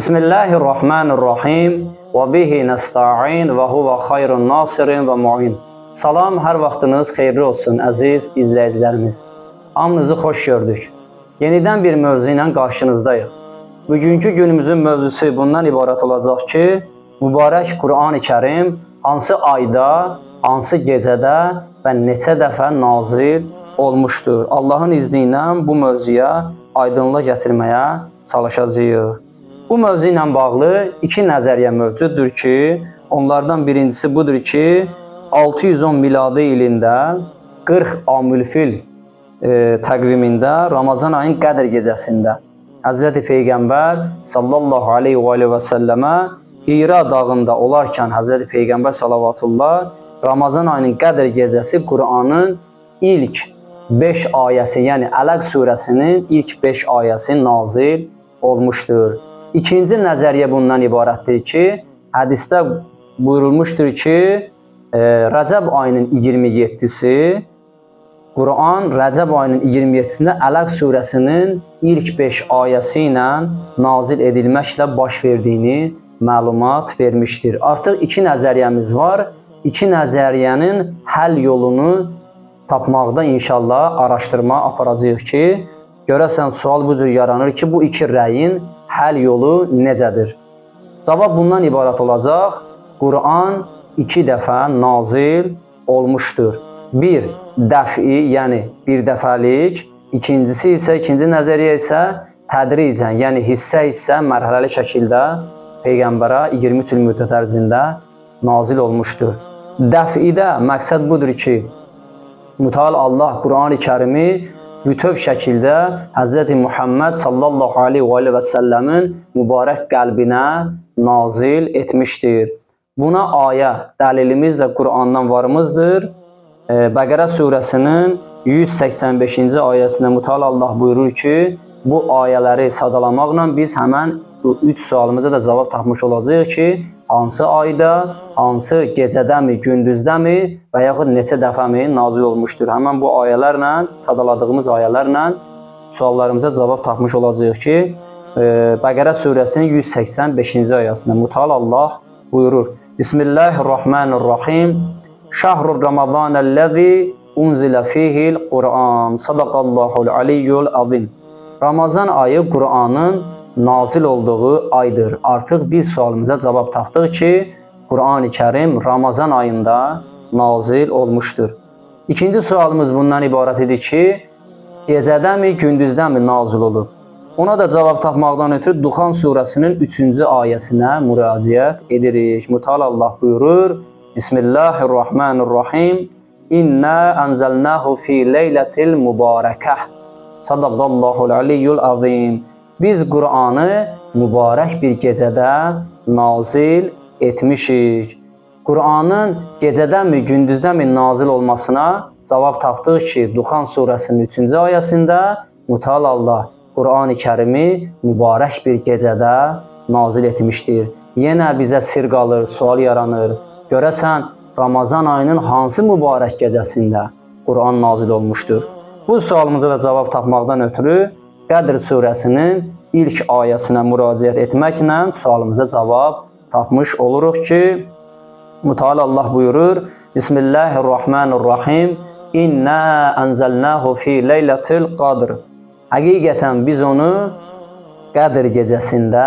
Bismillahirrahmanirrahim və bihi nəsta'in və huvə xayrun nasirin və mu'in. Salam, hər vaxtınız xeyirli olsun əziz izləyicilərimiz. Hamınızı xoş gördük. Yenidən bir mövzu ilə qarşınızdayıq. Bugünkü günümüzün mövzusu bundan ibarət olacaq ki, mübarək Qur'an-ı Kərim hansı ayda, hansı gecədə və neçə dəfə nazil olmuşdur. Allahın izni ilə bu mövzuya aydınlıq gətirməyə çalışacağıq. Bu mövzu ilə bağlı iki nəzəriyyə mövcuddur ki, onlardan birincisi budur ki, 610 miladi ilində 40 Amülfil təqvimində Ramazan ayın Qədr gecəsində Həzrəti Peyğəmbər sallallahu aleyhi və səlləmə Hira dağında olarkən Həzrəti Peyğəmbər salavatullah Ramazan ayının Qədr gecəsi Qur'anın ilk 5 ayəsi, yəni Ələq surəsinin ilk 5 ayəsi nazil olmuşdur. İkinci nəzəriyyə bundan ibarətdir ki, hədisdə buyurulmuşdur ki, Rəcəb ayının 27-si, Qur'an Rəcəb ayının 27-sində Ələq surəsinin ilk 5 ayəsi ilə nazil edilməklə baş verdiyini məlumat vermişdir. Artıq iki nəzəriyyəmiz var. İki nəzəriyyənin həll yolunu tapmaqda inşallah araşdırma aparacağıq ki, görəsən sual bu cür yaranır ki, bu iki rəyin həll yolu necədir? Cavab bundan ibarət olacaq. Qur'an 2 dəfə nazil olmuşdur. Bir dəf'i, yəni bir dəfəlik. İkincisi isə, ikinci nəzəriyyə isə tədricən, yəni hissə-hissə mərhələli şəkildə Peyğəmbərə 23 il müddət ərzində nazil olmuşdur. Dəf'idə məqsəd budur ki, Mütəal Allah Qur'an-ı Kərimi bütöv şəkildə Həzrəti Muhammed sallallahu aleyhi və səlləmin mübarək qəlbinə nazil etmişdir. Buna ayə, dəlilimiz də Qur'andan varımızdır. Bəqərə surəsinin 185-ci ayəsində Mütəal Allah buyurur ki, bu ayələri sadalamaqla biz həmən bu 3 sualımıza da cavab tapmış olacaq ki, hansı ayda, hansı gecədəmi, gündüzdəmi və yaxud neçə dəfəmi nazil olmuşdur. Həmən bu ayələrlə, sadaladığımız ayələrlə suallarımıza cavab tapmış olacaq ki, Bəqərə surəsinin 185-ci ayəsində Mütəal Allah buyurur. Bismillahirrahmanirrahim. Şəhrur Ramazanəl-ləzi unzilə fihil Qur'an. Sadaqallahul aliyyul azim. Ramazan ayı Qur'anın nazil olduğu aydır. Artıq bir sualımıza cavab tapdıq ki, Qur'an-ı Kərim Ramazan ayında nazil olmuşdur. İkinci sualımız bundan ibarət idi ki, gecədəmi, gündüzdəmi nazil olub? Ona da cavab tapmaqdan ötürü Duxan surəsinin 3-cü ayəsinə müraciət edirik. Mütəal Allah buyurur. Bismillahirrahmanirrahim. İnna ənzəlnəhu fi leylətil mübarəkəh. Sadaqallahul aliyyul azim. Biz Qur'anı mübarək bir gecədə nazil etmişik. Qur'anın gecədənmi, gündüzdənmi nazil olmasına cavab tapdıq ki, Duxan surəsinin 3-cü ayəsində Mütəal Allah Qur'an-ı Kərimi mübarək bir gecədə nazil etmişdir. Yenə bizə sir qalır, sual yaranır. Görəsən, Ramazan ayının hansı mübarək gecəsində Qur'an nazil olmuşdur? Bu sualımıza da cavab tapmaqdan ötürü Qədr surəsinin ilk ayəsinə müraciət etməklə sualımıza cavab tapmış oluruq ki, Mütəal Allah buyurur. Bismillahirrahmanirrahim. İnna ənzəlnəhu fi leylətil qadr. Həqiqətən biz onu Qədr gecəsində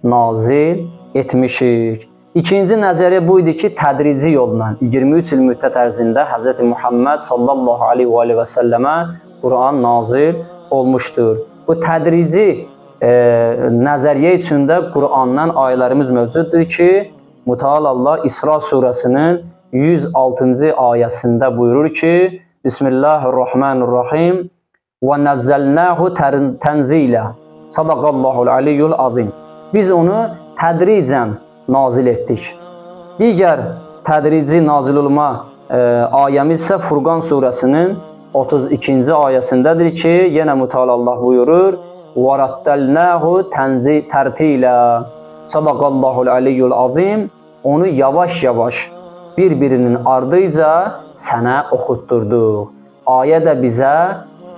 nazil etmişik. İkinci nəzəriyyə bu idi ki, tədrici yolla 23 il müddət ərzində Həzrəti Muhammed sallallahu aleyhi və səlləmə Qur'an nazil olmuşdur. Bu tədrici nəzəriyyə içində Qur'andan ayələrimiz mövcuddur ki, Mütəal Allah İsra surəsinin 106-cı ayəsində buyurur ki, Bismillahirrahmanirrahim və nəzzəlnəhu tənzilə. Sadaqallahul aliyyul azim. Biz onu tədricən nazil etdik. Digər tədrici nazil olma ayəmiz isə Furqan surəsinin 32-ci ayəsindədir ki, yenə Mütəal Allah buyurur, وَرَتَّلْنَاهُ تَرْتِيلًا. Sadaqallahul aliyyul azim. Onu yavaş-yavaş bir-birinin ardıyca sənə oxutdurduq. Ayə də bizə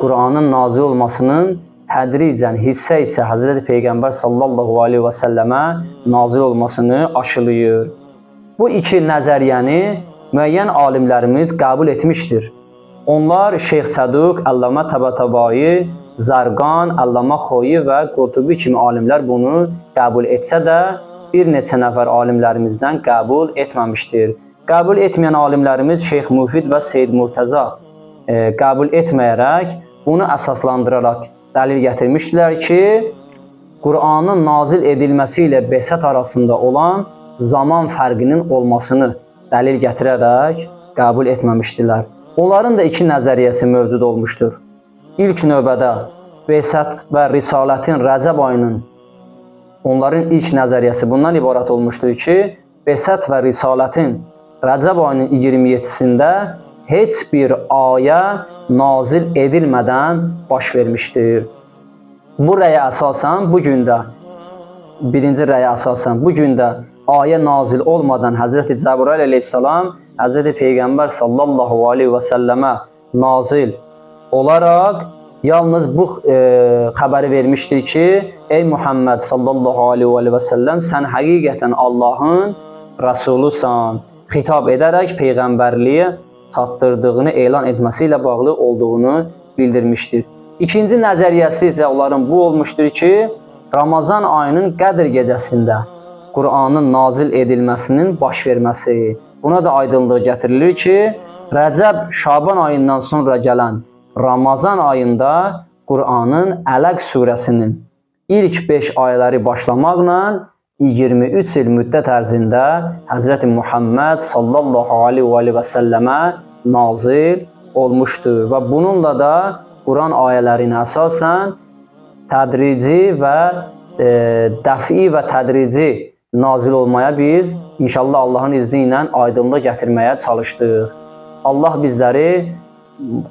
Qur'anın nazil olmasının tədricən, hissə-hissə Həzrəti Peyğəmbər sallallahu aleyhi və səlləmə nazil olmasını aşılayır. Bu iki nəzəriyyəni müəyyən alimlərimiz qəbul etmişdir. Onlar Şeyx Səduq, Əllamə Təbətəbai, Zərqan, Əllamə Xoyi və Qurtubi kimi alimlər bunu qəbul etsə də, bir neçə nəfər alimlərimizdən qəbul etməmişdir. Qəbul etməyən alimlərimiz Şeyx Müfid və Seyyid Murtəza qəbul etməyərək, bunu əsaslandıraraq dəlil gətirmişdilər ki, Qur'anın nazil edilməsi ilə Bəsət arasında olan zaman fərqinin olmasını dəlil gətirərək qəbul etməmişdilər. Onların da iki nəzəriyyəsi mövcud olmuşdur. İlk növbədə Bəsət və Risalətin Rəcəb ayının onların ilk nəzəriyyəsi bundan ibarət olmuşdur ki, Bəsət və Risalətin Rəcəb ayının 27-sində heç bir ayə nazil edilmədən baş vermişdir. Bu rəyə əsasən bu gündə, birinci rəyə əsasən bu gündə ayə nazil olmadan Həzrəti Cəbrail əleyhissalam Həzrəti Peyğəmbər sallallahu aleyhi və səlləmə nazil olaraq yalnız bu xəbəri vermişdir ki, ey Muhammed sallallahu aleyhi və səlləm, sən həqiqətən Allahın rəsulusan, xitab edərək Peyğəmbərliyə çatdırdığını elan etməsi ilə bağlı olduğunu bildirmişdir. İkinci nəzəriyyəsi isə onların bu olmuşdur ki, Ramazan ayının Qədr gecəsində Qur'anın nazil edilməsinin baş verməsi. Buna da aydınlıq gətirilir ki, Rəcəb, Şaban ayından sonra gələn Ramazan ayında Qur'anın Ələq surəsinin ilk 5 ayələri başlamaqla 23 il müddət ərzində Həzrəti Muhammed sallallahu aleyhi və səlləmə nazil olmuşdur. Və bununla da Quran ayələrinə əsasən tədrici və dəfi və tədrici nazil olmaya biz inşallah Allahın izni ilə aydınlıq gətirməyə çalışdıq. Allah bizləri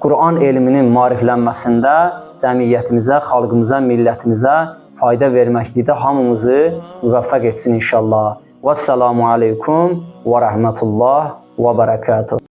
Quran elminin maariflənməsində cəmiyyətimizə, xalqımıza, millətimizə fayda verməklikdə hamımızı müvəffəq etsin inşallah. Vəssalamu aleykum və rəhmətullah və bərəkatuhu.